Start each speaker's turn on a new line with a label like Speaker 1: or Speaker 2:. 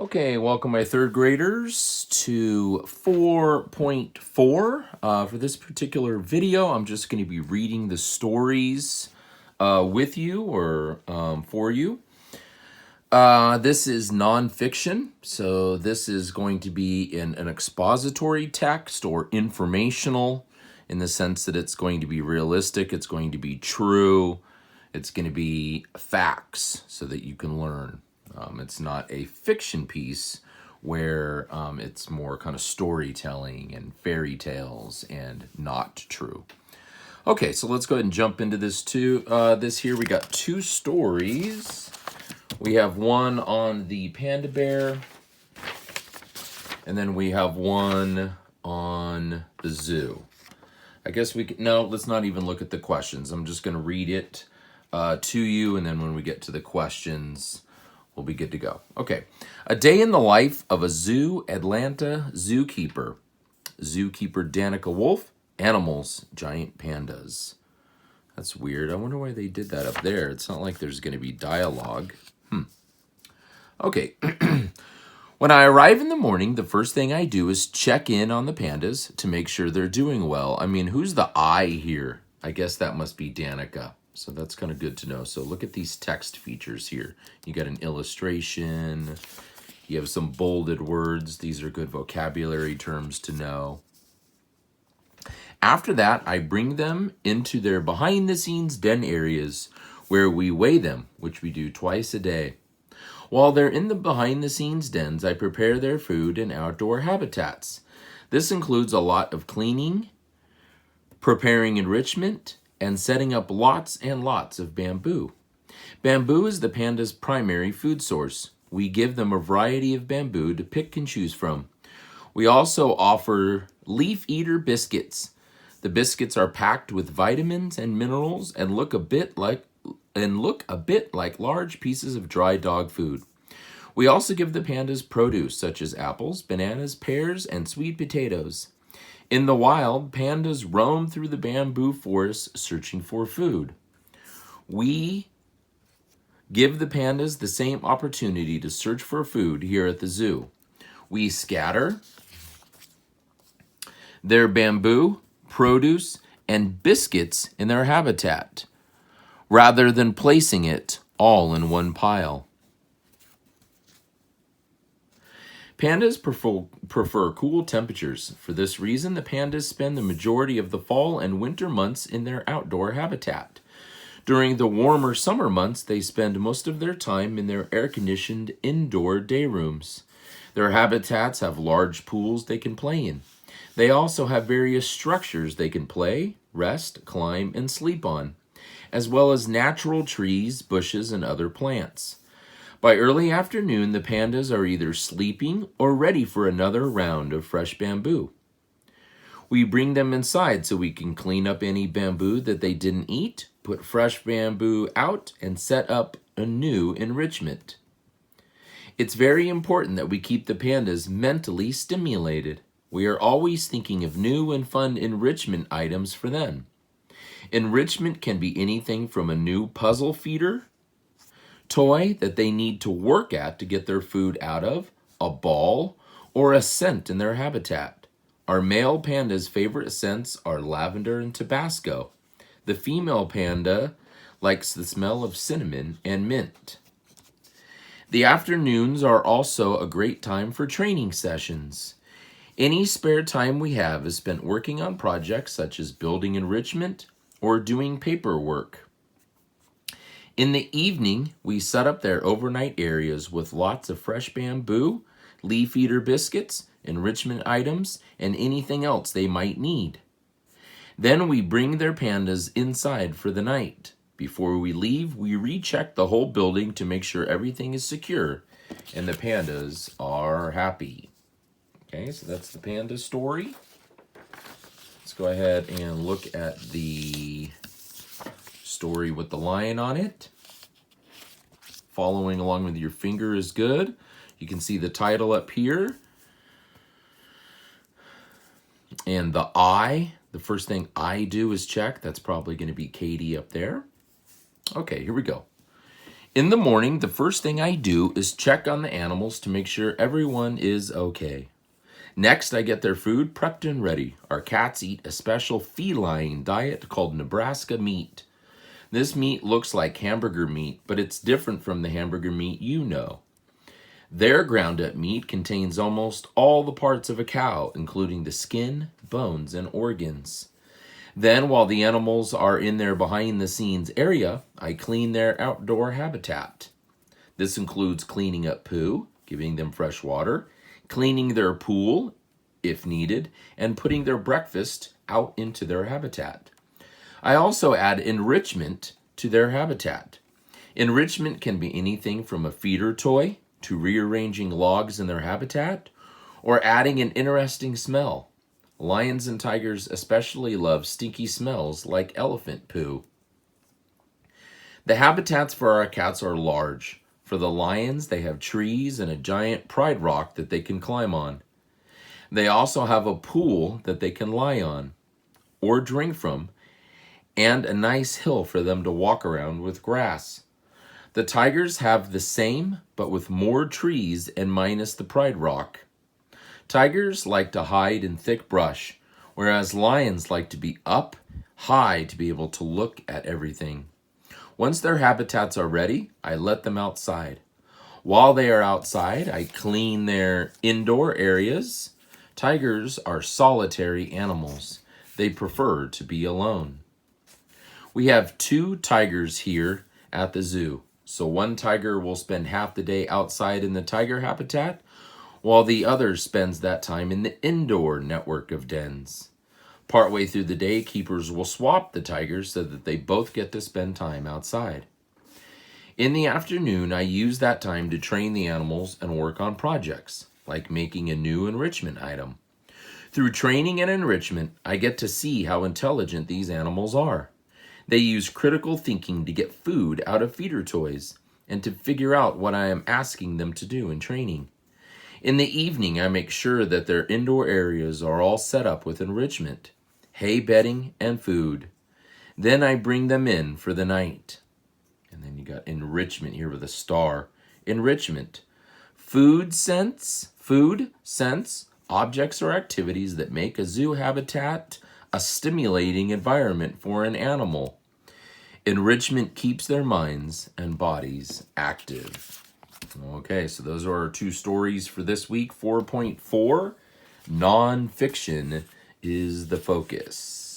Speaker 1: Okay, welcome my third graders to 4.4. For this particular video, I'm just going to be reading the stories with you or for you. This is nonfiction, so this is going to be in an expository text or informational in the sense that it's going to be realistic, it's going to be true, it's going to be facts so that you can learn. It's not a fiction piece where it's more kind of storytelling and fairy tales and not true. Okay, so let's go ahead and jump into this here. We got two stories. We have one on the panda bear, and then we have one on the zoo. I guess let's not even look at the questions. I'm just going to read it to you, and then when we get to the questions, we'll be good to go. Okay. A day in the life of a zoo Atlanta zookeeper. Zookeeper Danica Wolf. Animals, giant pandas. That's weird. I wonder why they did that up there. It's not like there's going to be dialogue. Okay. When I arrive in the morning, the first thing I do is check in on the pandas to make sure they're doing well. I mean, who's the I here? I guess that must be Danica. So that's kind of good to know. So look at these text features here. You got an illustration. You have some bolded words. These are good vocabulary terms to know. After that, I bring them into their behind-the-scenes den areas where we weigh them, which we do twice a day. While they're in the behind-the-scenes dens, I prepare their food and outdoor habitats. This includes a lot of cleaning, preparing enrichment, and setting up lots and lots of bamboo. Bamboo is the panda's primary food source. We give them a variety of bamboo to pick and choose from. We also offer leaf eater biscuits. The biscuits are packed with vitamins and minerals and look a bit like large pieces of dry dog food. We also give the pandas produce such as apples, bananas, pears, and sweet potatoes. In the wild, pandas roam through the bamboo forest searching for food. We give the pandas the same opportunity to search for food here at the zoo. We scatter their bamboo, produce, and biscuits in their habitat, rather than placing it all in one pile. Pandas prefer cool temperatures. For this reason, the pandas spend the majority of the fall and winter months in their outdoor habitat. During the warmer summer months, they spend most of their time in their air-conditioned indoor day rooms. Their habitats have large pools they can play in. They also have various structures they can play, rest, climb, and sleep on, as well as natural trees, bushes, and other plants. By early afternoon, the pandas are either sleeping or ready for another round of fresh bamboo. We bring them inside so we can clean up any bamboo that they didn't eat, put fresh bamboo out, and set up a new enrichment. It's very important that we keep the pandas mentally stimulated. We are always thinking of new and fun enrichment items for them. Enrichment can be anything from a new puzzle feeder, toy that they need to work at to get their food out of, a ball, or a scent in their habitat. Our male panda's favorite scents are lavender and Tabasco. The female panda likes the smell of cinnamon and mint. The afternoons are also a great time for training sessions. Any spare time we have is spent working on projects such as building enrichment or doing paperwork. In the evening, we set up their overnight areas with lots of fresh bamboo, leaf eater biscuits, enrichment items, and anything else they might need. Then we bring their pandas inside for the night. Before we leave, we recheck the whole building to make sure everything is secure and the pandas are happy. Okay, so that's the panda story. Let's go ahead and look at the story with the lion on it. Following along with your finger is good. You can see the title up here. And the I, the first thing I do is check. That's probably going to be Katie up there. Okay, here we go. In the morning, the first thing I do is check on the animals to make sure everyone is okay. Next, I get their food prepped and ready. Our cats eat a special feline diet called Nebraska meat. This meat looks like hamburger meat, but it's different from the hamburger meat you know. Their ground up meat contains almost all the parts of a cow, including the skin, bones, and organs. Then, while the animals are in their behind the scenes area, I clean their outdoor habitat. This includes cleaning up poo, giving them fresh water, cleaning their pool if needed, and putting their breakfast out into their habitat. I also add enrichment to their habitat. Enrichment can be anything from a feeder toy to rearranging logs in their habitat or adding an interesting smell. Lions and tigers especially love stinky smells like elephant poo. The habitats for our cats are large. For the lions, they have trees and a giant pride rock that they can climb on. They also have a pool that they can lie on or drink from, and a nice hill for them to walk around with grass. The tigers have the same, but with more trees and minus the pride rock. Tigers like to hide in thick brush, whereas lions like to be up high to be able to look at everything. Once their habitats are ready, I let them outside. While they are outside, I clean their indoor areas. Tigers are solitary animals. They prefer to be alone. We have 2 tigers here at the zoo. So one tiger will spend half the day outside in the tiger habitat, while the other spends that time in the indoor network of dens. Partway through the day, keepers will swap the tigers so that they both get to spend time outside. In the afternoon, I use that time to train the animals and work on projects, like making a new enrichment item. Through training and enrichment, I get to see how intelligent these animals are. They use critical thinking to get food out of feeder toys and to figure out what I am asking them to do in training. In the evening, I make sure that their indoor areas are all set up with enrichment, hay bedding, and food. Then I bring them in for the night. And then you got enrichment here with a star. Enrichment. Food sense, objects or activities that make a zoo habitat a stimulating environment for an animal. Enrichment keeps their minds and bodies active. Okay, so those are our 2 stories for this week. 4.4, nonfiction is the focus.